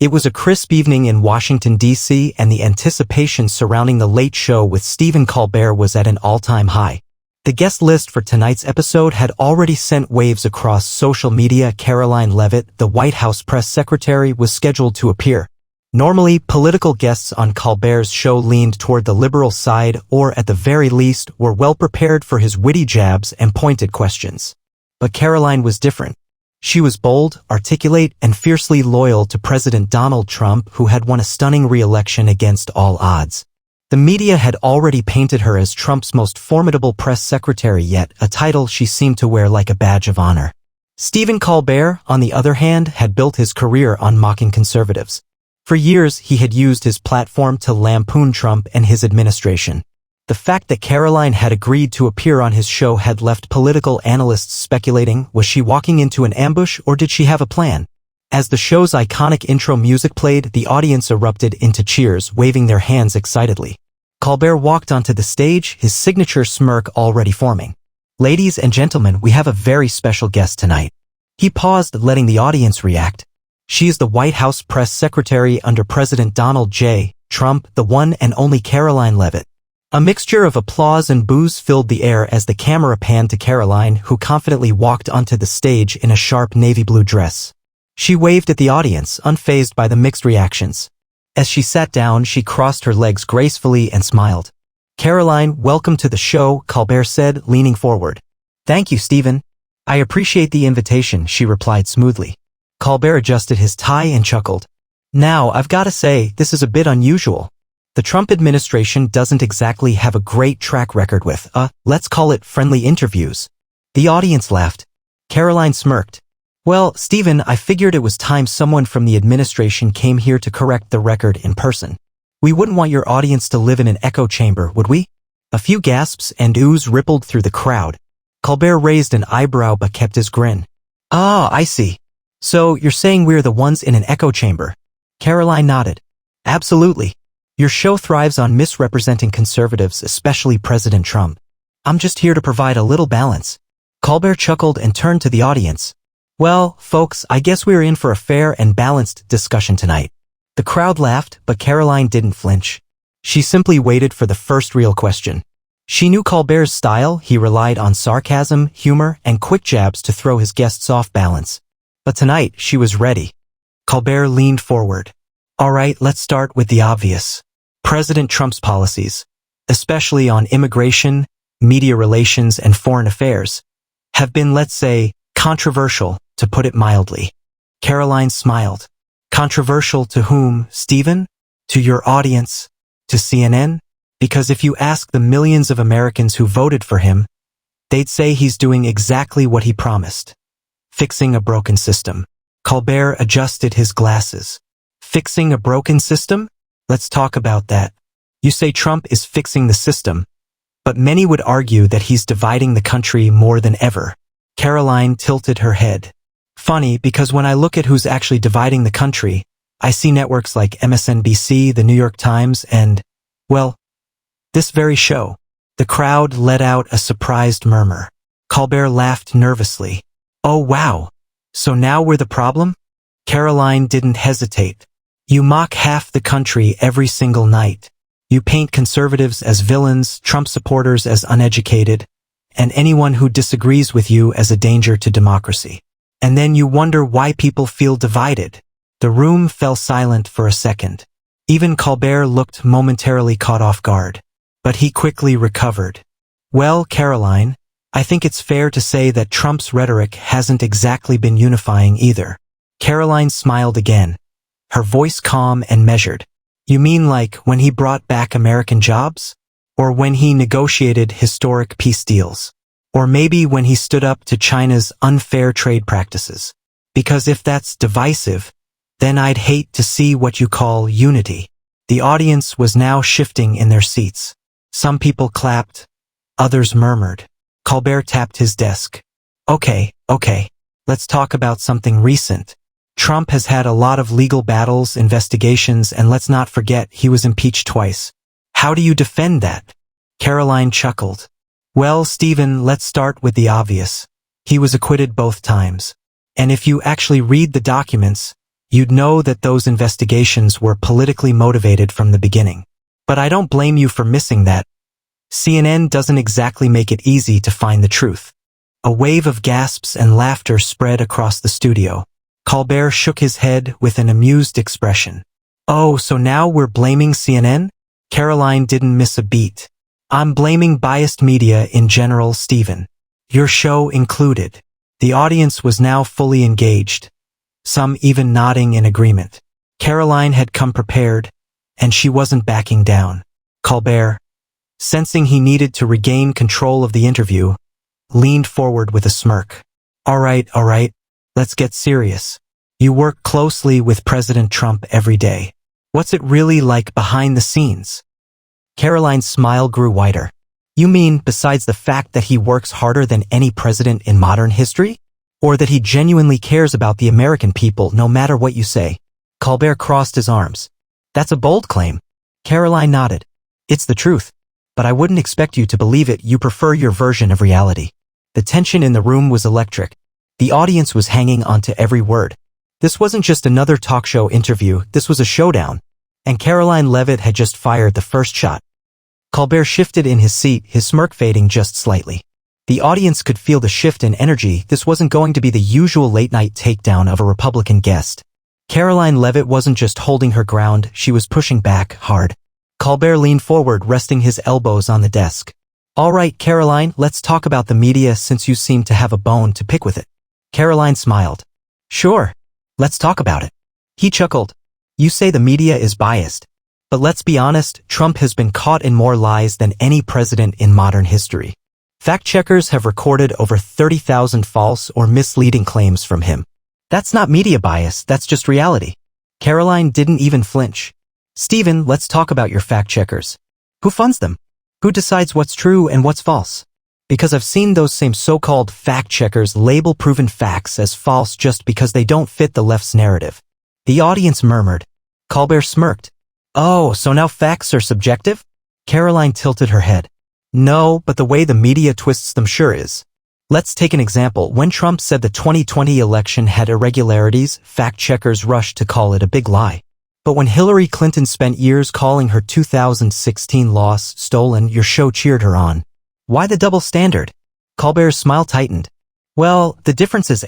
It was a crisp evening in Washington, D.C., and the anticipation surrounding The Late Show with Stephen Colbert was at an all-time high. The guest list for tonight's episode had already sent waves across social media. Karoline Leavitt, the White House press secretary, was scheduled to appear. Normally, political guests on Colbert's show leaned toward the liberal side or, at the very least, were well prepared for his witty jabs and pointed questions. But Karoline was different. She was bold, articulate, and fiercely loyal to President Donald Trump, who had won a stunning re-election against all odds. The media had already painted her as Trump's most formidable press secretary, yet a title she seemed to wear like a badge of honor. Stephen Colbert, on the other hand, had built his career on mocking conservatives. For years, he had used his platform to lampoon Trump and his administration. The fact that Karoline had agreed to appear on his show had left political analysts speculating, was she walking into an ambush or did she have a plan? As the show's iconic intro music played, the audience erupted into cheers, waving their hands excitedly. Colbert walked onto the stage, his signature smirk already forming. "Ladies and gentlemen, we have a very special guest tonight." He paused, letting the audience react. She is the White House press secretary under President Donald J. Trump, the one and only Karoline Leavitt. A mixture of applause and boos filled the air as the camera panned to Karoline, who confidently walked onto the stage in a sharp navy blue dress. She waved at the audience, unfazed by the mixed reactions. As she sat down, she crossed her legs gracefully and smiled. "Karoline, welcome to the show," Colbert said, leaning forward. "Thank you, Stephen. I appreciate the invitation," she replied smoothly. Colbert adjusted his tie and chuckled. "Now, I've got to say, this is a bit unusual. The Trump administration doesn't exactly have a great track record with, let's call it friendly interviews." The audience laughed. Karoline smirked. "Well, Stephen, I figured it was time someone from the administration came here to correct the record in person. We wouldn't want your audience to live in an echo chamber, would we?" A few gasps and oohs rippled through the crowd. Colbert raised an eyebrow but kept his grin. "Ah, I see. So, you're saying we're the ones in an echo chamber?" Karoline nodded. "Absolutely. Your show thrives on misrepresenting conservatives, especially President Trump. I'm just here to provide a little balance." Colbert chuckled and turned to the audience. "Well, folks, I guess we're in for a fair and balanced discussion tonight." The crowd laughed, but Karoline didn't flinch. She simply waited for the first real question. She knew Colbert's style. He relied on sarcasm, humor, and quick jabs to throw his guests off balance. But tonight, she was ready. Colbert leaned forward. "All right, let's start with the obvious. President Trump's policies, especially on immigration, media relations, and foreign affairs, have been, let's say, controversial, to put it mildly." Karoline smiled. "Controversial to whom, Stephen? To your audience? To CNN? Because if you ask the millions of Americans who voted for him, they'd say he's doing exactly what he promised. Fixing a broken system." Colbert adjusted his glasses. "Fixing a broken system? Let's talk about that. You say Trump is fixing the system, but many would argue that he's dividing the country more than ever." Karoline tilted her head. "Funny, because when I look at who's actually dividing the country, I see networks like MSNBC, the New York Times, and, well, this very show." The crowd let out a surprised murmur. Colbert laughed nervously. "Oh wow, so now we're the problem?" Karoline didn't hesitate. "You mock half the country every single night. You paint conservatives as villains, Trump supporters as uneducated, and anyone who disagrees with you as a danger to democracy. And then you wonder why people feel divided." The room fell silent for a second. Even Colbert looked momentarily caught off guard. But he quickly recovered. "Well, Karoline, I think it's fair to say that Trump's rhetoric hasn't exactly been unifying either." Karoline smiled again, her voice calm and measured. "You mean like when he brought back American jobs? Or when he negotiated historic peace deals? Or maybe when he stood up to China's unfair trade practices? Because if that's divisive, then I'd hate to see what you call unity." The audience was now shifting in their seats. Some people clapped, others murmured. Colbert tapped his desk. Okay, let's talk about something recent. Trump has had a lot of legal battles, investigations, and let's not forget he was impeached twice. How do you defend that?" Karoline chuckled. "Well, Stephen, let's start with the obvious. He was acquitted both times. And if you actually read the documents, you'd know that those investigations were politically motivated from the beginning. But I don't blame you for missing that. CNN doesn't exactly make it easy to find the truth. A wave of gasps and laughter spread across the studio. Colbert shook his head with an amused expression. Oh, so now we're blaming CNN? Karoline didn't miss a beat. I'm blaming biased media in general, Stephen. Your show included. The audience was now fully engaged, some even nodding in agreement. Karoline had come prepared, and she wasn't backing down. Colbert, sensing he needed to regain control of the interview, leaned forward with a smirk. All right, let's get serious. You work closely with President Trump every day. What's it really like behind the scenes? Karoline's smile grew wider. You mean besides the fact that he works harder than any president in modern history? Or that he genuinely cares about the American people no matter what you say? Colbert crossed his arms. That's a bold claim. Karoline nodded. It's the truth. But I wouldn't expect you to believe it. You prefer your version of reality. The tension in the room was electric. The audience was hanging on to every word. This wasn't just another talk show interview, this was a showdown. And Karoline Leavitt had just fired the first shot. Colbert shifted in his seat, his smirk fading just slightly. The audience could feel the shift in energy. This wasn't going to be the usual late-night takedown of a Republican guest. Karoline Leavitt wasn't just holding her ground, she was pushing back hard. Colbert leaned forward, resting his elbows on the desk. All right, Karoline, let's talk about the media since you seem to have a bone to pick with it. Karoline smiled. Sure, let's talk about it. He chuckled. You say the media is biased. But let's be honest, Trump has been caught in more lies than any president in modern history. Fact-checkers have recorded over 30,000 false or misleading claims from him. That's not media bias, that's just reality. Karoline didn't even flinch. Stephen, let's talk about your fact-checkers. Who funds them? Who decides what's true and what's false? Because I've seen those same so-called fact-checkers label proven facts as false just because they don't fit the left's narrative. The audience murmured. Colbert smirked. Oh, so now facts are subjective? Karoline tilted her head. No, but the way the media twists them sure is. Let's take an example. When Trump said the 2020 election had irregularities, fact-checkers rushed to call it a big lie. But when Hillary Clinton spent years calling her 2016 loss stolen, your show cheered her on. Why the double standard? Colbert's smile tightened. Well, the difference is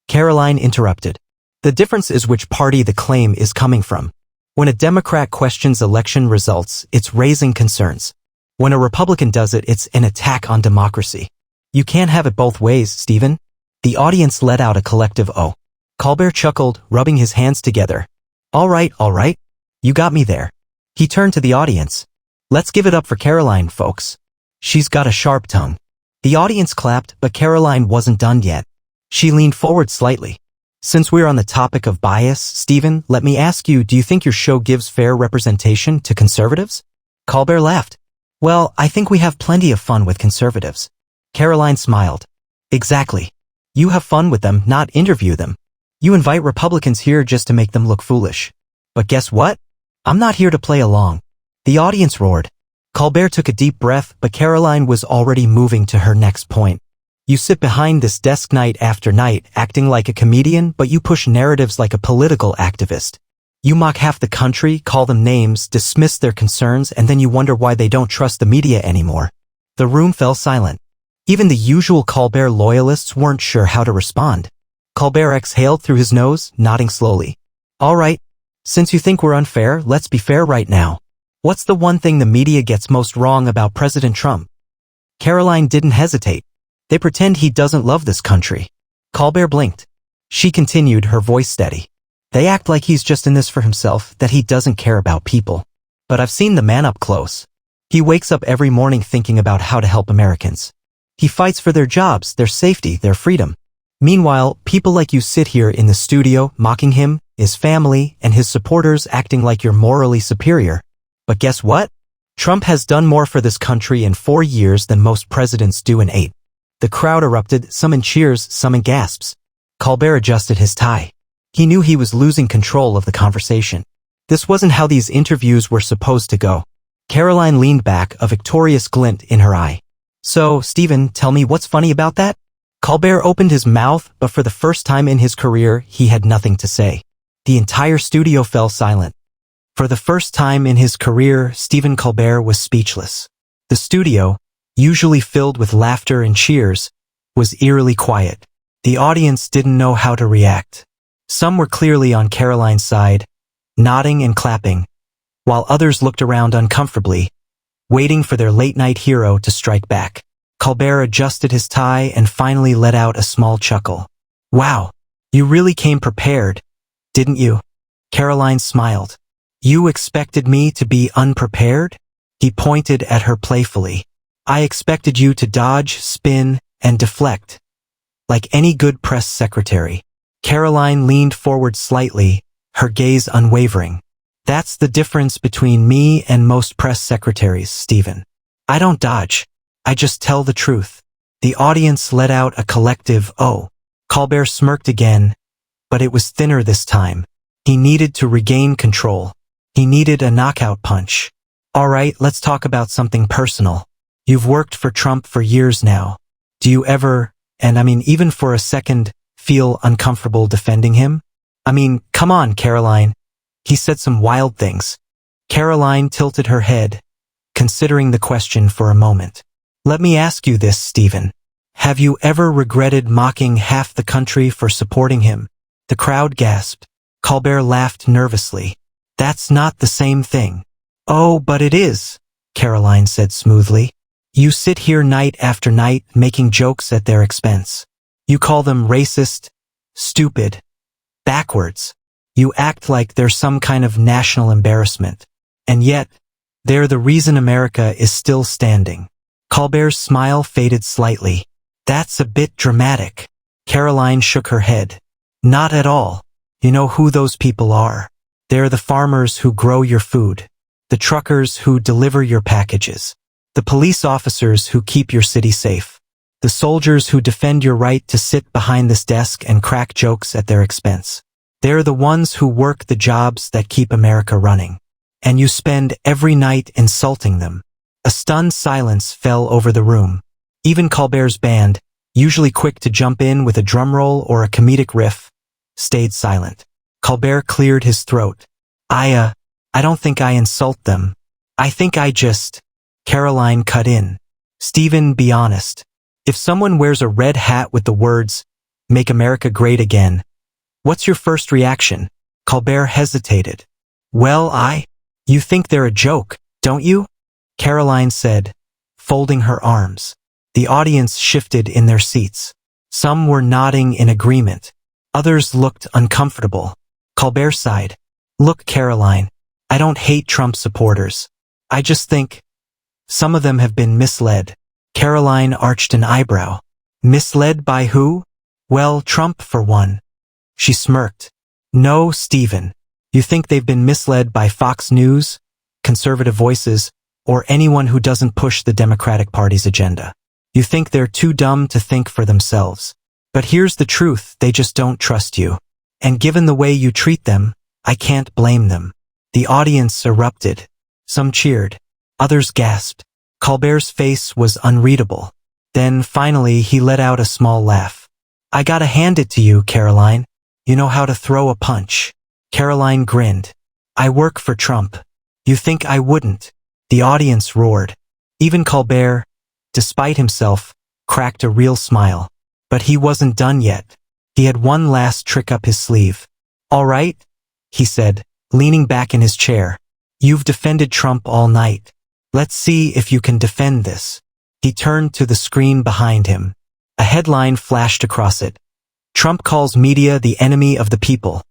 Karoline interrupted. The difference is which party the claim is coming from. When a Democrat questions election results, it's raising concerns. When a Republican does it, it's an attack on democracy. You can't have it both ways, Stephen. The audience let out a collective oh. Colbert chuckled, rubbing his hands together. All right. You got me there. He turned to the audience. Let's give it up for Karoline, folks. She's got a sharp tongue. The audience clapped, but Karoline wasn't done yet. She leaned forward slightly. Since we're on the topic of bias, Stephen, let me ask you, do you think your show gives fair representation to conservatives? Colbert laughed. Well, I think we have plenty of fun with conservatives. Karoline smiled. Exactly. You have fun with them, not interview them. You invite Republicans here just to make them look foolish. But guess what? I'm not here to play along. The audience roared. Colbert took a deep breath, but Karoline was already moving to her next point. You sit behind this desk night after night, acting like a comedian, but you push narratives like a political activist. You mock half the country, call them names, dismiss their concerns, and then you wonder why they don't trust the media anymore. The room fell silent. Even the usual Colbert loyalists weren't sure how to respond. Colbert exhaled through his nose, nodding slowly. All right. Since you think we're unfair, let's be fair right now. What's the one thing the media gets most wrong about President Trump? Karoline didn't hesitate. They pretend he doesn't love this country. Colbert blinked. She continued, her voice steady. They act like he's just in this for himself, that he doesn't care about people. But I've seen the man up close. He wakes up every morning thinking about how to help Americans. He fights for their jobs, their safety, their freedom. Meanwhile, people like you sit here in the studio mocking him, his family, and his supporters acting like you're morally superior. But guess what? Trump has done more for this country in 4 years than most presidents do in 8. The crowd erupted, some in cheers, some in gasps. Colbert adjusted his tie. He knew he was losing control of the conversation. This wasn't how these interviews were supposed to go. Karoline leaned back, a victorious glint in her eye. So, Stephen, tell me what's funny about that? Colbert opened his mouth, but for the first time in his career, he had nothing to say. The entire studio fell silent. For the first time in his career, Stephen Colbert was speechless. The studio, usually filled with laughter and cheers, was eerily quiet. The audience didn't know how to react. Some were clearly on Karoline's side, nodding and clapping, while others looked around uncomfortably, waiting for their late-night hero to strike back. Colbert adjusted his tie and finally let out a small chuckle. "Wow, you really came prepared, didn't you?" Karoline smiled. "You expected me to be unprepared?" He pointed at her playfully. "I expected you to dodge, spin, and deflect, like any good press secretary." Karoline leaned forward slightly, her gaze unwavering. "That's the difference between me and most press secretaries, Stephen. I don't dodge. I just tell the truth." The audience let out a collective "oh." Colbert smirked again, but it was thinner this time. He needed to regain control. He needed a knockout punch. "All right, let's talk about something personal. You've worked for Trump for years now. Do you ever, and I mean even for a second, feel uncomfortable defending him? I mean, come on, Karoline. He said some wild things." Karoline tilted her head, considering the question for a moment. "Let me ask you this, Stephen. Have you ever regretted mocking half the country for supporting him?" The crowd gasped. Colbert laughed nervously. "That's not the same thing." "Oh, but it is," Karoline said smoothly. "You sit here night after night making jokes at their expense. You call them racist, stupid, backwards. You act like they're some kind of national embarrassment. And yet, they're the reason America is still standing." Colbert's smile faded slightly. "That's a bit dramatic." Karoline shook her head. "Not at all. You know who those people are. They're the farmers who grow your food, the truckers who deliver your packages, the police officers who keep your city safe, the soldiers who defend your right to sit behind this desk and crack jokes at their expense. They're the ones who work the jobs that keep America running. And you spend every night insulting them." A stunned silence fell over the room. Even Colbert's band, usually quick to jump in with a drum roll or a comedic riff, stayed silent. Colbert cleared his throat. I don't think I insult them. I think I just..." Karoline cut in. "Stephen, be honest. If someone wears a red hat with the words, 'Make America Great Again,' what's your first reaction?" Colbert hesitated. "Well, you think they're a joke, don't you?" Karoline said, folding her arms. The audience shifted in their seats. Some were nodding in agreement. Others looked uncomfortable. Colbert sighed. "Look, Karoline, I don't hate Trump supporters. I just think some of them have been misled." Karoline arched an eyebrow. "Misled by who?" "Well, Trump for one." She smirked. "No, Stephen. You think they've been misled by Fox News, conservative voices, or anyone who doesn't push the Democratic Party's agenda. You think they're too dumb to think for themselves. But here's the truth, they just don't trust you. And given the way you treat them, I can't blame them." The audience erupted. Some cheered. Others gasped. Colbert's face was unreadable. Then, finally, he let out a small laugh. "I gotta hand it to you, Karoline. You know how to throw a punch." Karoline grinned. "I work for Trump. You think I wouldn't?" The audience roared. Even Colbert, despite himself, cracked a real smile. But he wasn't done yet. He had one last trick up his sleeve. "All right," he said, leaning back in his chair. "You've defended Trump all night. Let's see if you can defend this." He turned to the screen behind him. A headline flashed across it. "Trump calls media the enemy of the people."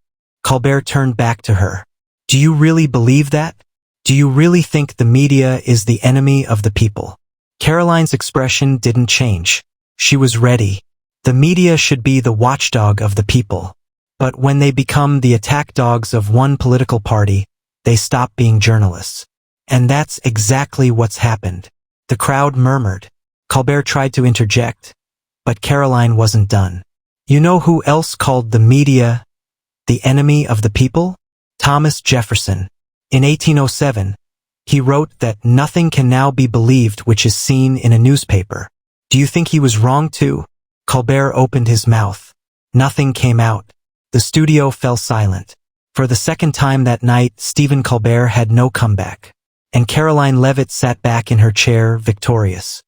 Colbert turned back to her. "Do you really believe that? Do you really think the media is the enemy of the people?" Karoline's expression didn't change. She was ready. The media should be the watchdog of the people. But when they become the attack dogs of one political party, they stop being journalists. And that's exactly what's happened. The crowd murmured. Colbert tried to interject, but Karoline wasn't done. "You know who else called the media the enemy of the people? Thomas Jefferson. In 1807, he wrote that nothing can now be believed which is seen in a newspaper. Do you think he was wrong too?" Colbert opened his mouth. Nothing came out. The studio fell silent. For the second time that night, Stephen Colbert had no comeback, and Karoline Leavitt sat back in her chair, victorious.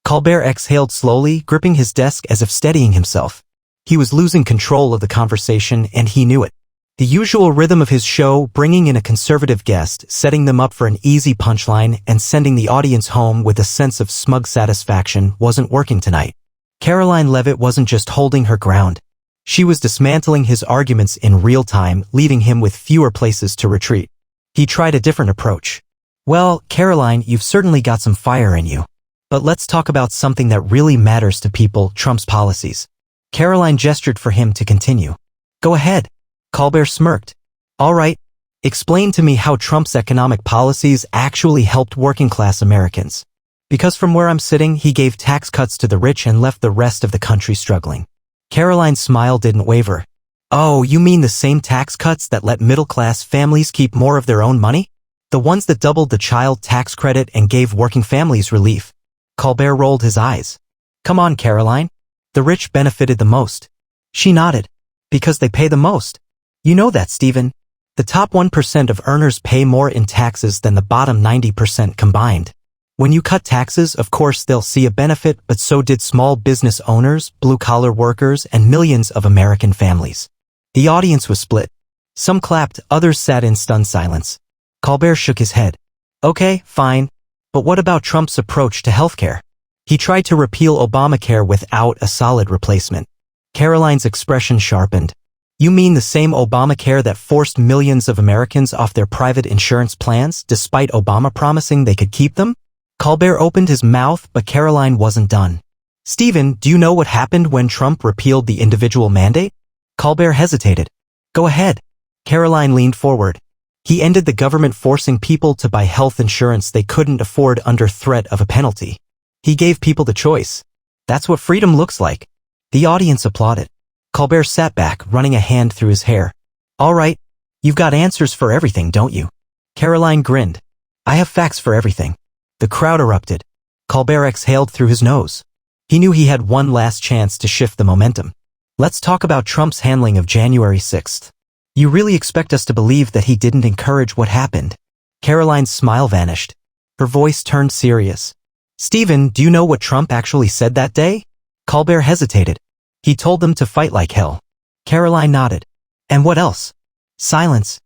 Colbert exhaled slowly, gripping his desk as if steadying himself. He was losing control of the conversation, and he knew it. The usual rhythm of his show, bringing in a conservative guest, setting them up for an easy punchline, and sending the audience home with a sense of smug satisfaction, wasn't working tonight. Karoline Leavitt wasn't just holding her ground. She was dismantling his arguments in real time, leaving him with fewer places to retreat. He tried a different approach. Well, Karoline, you've certainly got some fire in you. But let's talk about something that really matters to people, Trump's policies. Karoline gestured for him to continue. Go ahead. Colbert smirked. All right. Explain to me how Trump's economic policies actually helped working-class Americans. Because from where I'm sitting, he gave tax cuts to the rich and left the rest of the country struggling. Karoline's smile didn't waver. Oh, you mean the same tax cuts that let middle-class families keep more of their own money? The ones that doubled the child tax credit and gave working families relief? Colbert rolled his eyes. Come on, Karoline. The rich benefited the most. She nodded. Because they pay the most. You know that, Stephen. The top 1% of earners pay more in taxes than the bottom 90% combined. When you cut taxes, of course they'll see a benefit, but so did small business owners, blue-collar workers, and millions of American families. The audience was split. Some clapped, others sat in stunned silence. Colbert shook his head. Okay, fine. But what about Trump's approach to healthcare? He tried to repeal Obamacare without a solid replacement. Karoline's expression sharpened. You mean the same Obamacare that forced millions of Americans off their private insurance plans, despite Obama promising they could keep them? Colbert opened his mouth, but Karoline wasn't done. Stephen, do you know what happened when Trump repealed the individual mandate? Colbert hesitated. Go ahead. Karoline leaned forward. He ended the government forcing people to buy health insurance they couldn't afford under threat of a penalty. He gave people the choice. That's what freedom looks like. The audience applauded. Colbert sat back, running a hand through his hair. All right. You've got answers for everything, don't you? Karoline grinned. I have facts for everything. The crowd erupted. Colbert exhaled through his nose. He knew he had one last chance to shift the momentum. Let's talk about Trump's handling of January 6th. You really expect us to believe that he didn't encourage what happened? Karoline's smile vanished. Her voice turned serious. Stephen, do you know what Trump actually said that day? Colbert hesitated. He told them to fight like hell. Karoline nodded. And what else? Silence.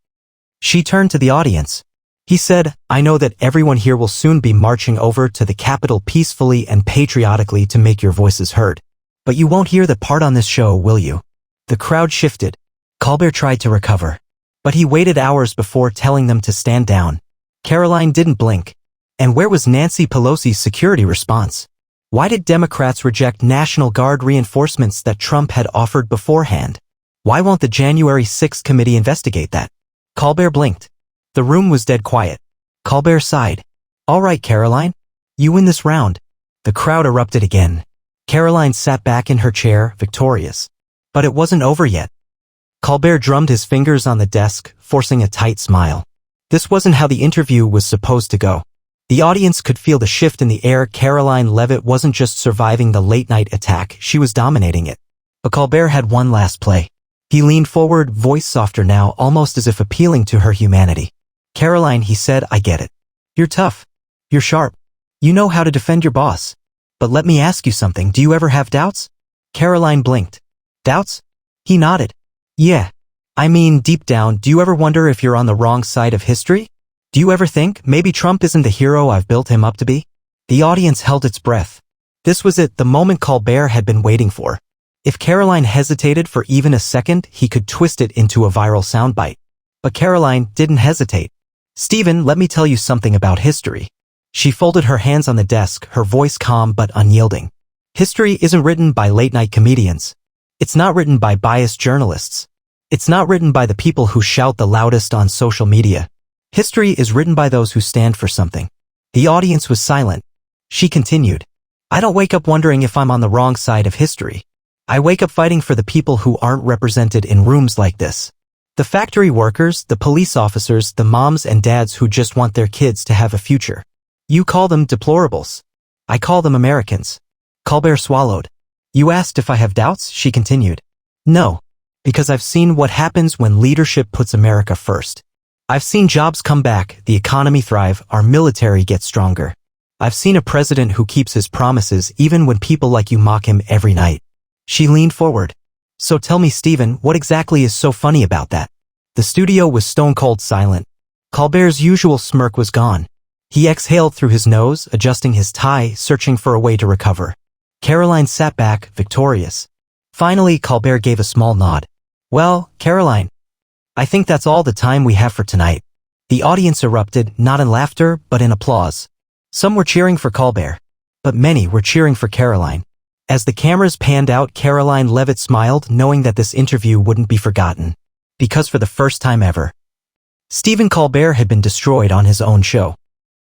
She turned to the audience. He said, I know that everyone here will soon be marching over to the Capitol peacefully and patriotically to make your voices heard. But you won't hear the part on this show, will you? The crowd shifted. Colbert tried to recover. But he waited hours before telling them to stand down. Karoline didn't blink. And where was Nancy Pelosi's security response? Why did Democrats reject National Guard reinforcements that Trump had offered beforehand? Why won't the January 6th committee investigate that? Colbert blinked. The room was dead quiet. Colbert sighed. All right, Karoline. You win this round. The crowd erupted again. Karoline sat back in her chair, victorious. But it wasn't over yet. Colbert drummed his fingers on the desk, forcing a tight smile. This wasn't how the interview was supposed to go. The audience could feel the shift in the air. Karoline Leavitt wasn't just surviving the late-night attack, she was dominating it. But Colbert had one last play. He leaned forward, voice softer now, almost as if appealing to her humanity. Karoline, he said, I get it. You're tough. You're sharp. You know how to defend your boss. But let me ask you something, do you ever have doubts? Karoline blinked. Doubts? He nodded. Yeah. I mean, deep down, do you ever wonder if you're on the wrong side of history? Do you ever think, maybe Trump isn't the hero I've built him up to be? The audience held its breath. This was it, the moment Colbert had been waiting for. If Karoline hesitated for even a second, he could twist it into a viral soundbite. But Karoline didn't hesitate. Stephen, let me tell you something about history. She folded her hands on the desk, her voice calm but unyielding. History isn't written by late-night comedians. It's not written by biased journalists. It's not written by the people who shout the loudest on social media. History is written by those who stand for something. The audience was silent. She continued. I don't wake up wondering if I'm on the wrong side of history. I wake up fighting for the people who aren't represented in rooms like this. The factory workers, the police officers, the moms and dads who just want their kids to have a future. You call them deplorables. I call them Americans. Colbert swallowed. You asked if I have doubts, she continued. No. Because I've seen what happens when leadership puts America first. I've seen jobs come back, the economy thrive, our military get stronger. I've seen a president who keeps his promises even when people like you mock him every night. She leaned forward. So tell me, Stephen, what exactly is so funny about that? The studio was stone-cold silent. Colbert's usual smirk was gone. He exhaled through his nose, adjusting his tie, searching for a way to recover. Karoline sat back, victorious. Finally, Colbert gave a small nod. Well, Karoline, I think that's all the time we have for tonight. The audience erupted, not in laughter, but in applause. Some were cheering for Colbert, but many were cheering for Karoline. As the cameras panned out, Karoline Leavitt smiled, knowing that this interview wouldn't be forgotten. Because for the first time ever, Stephen Colbert had been destroyed on his own show.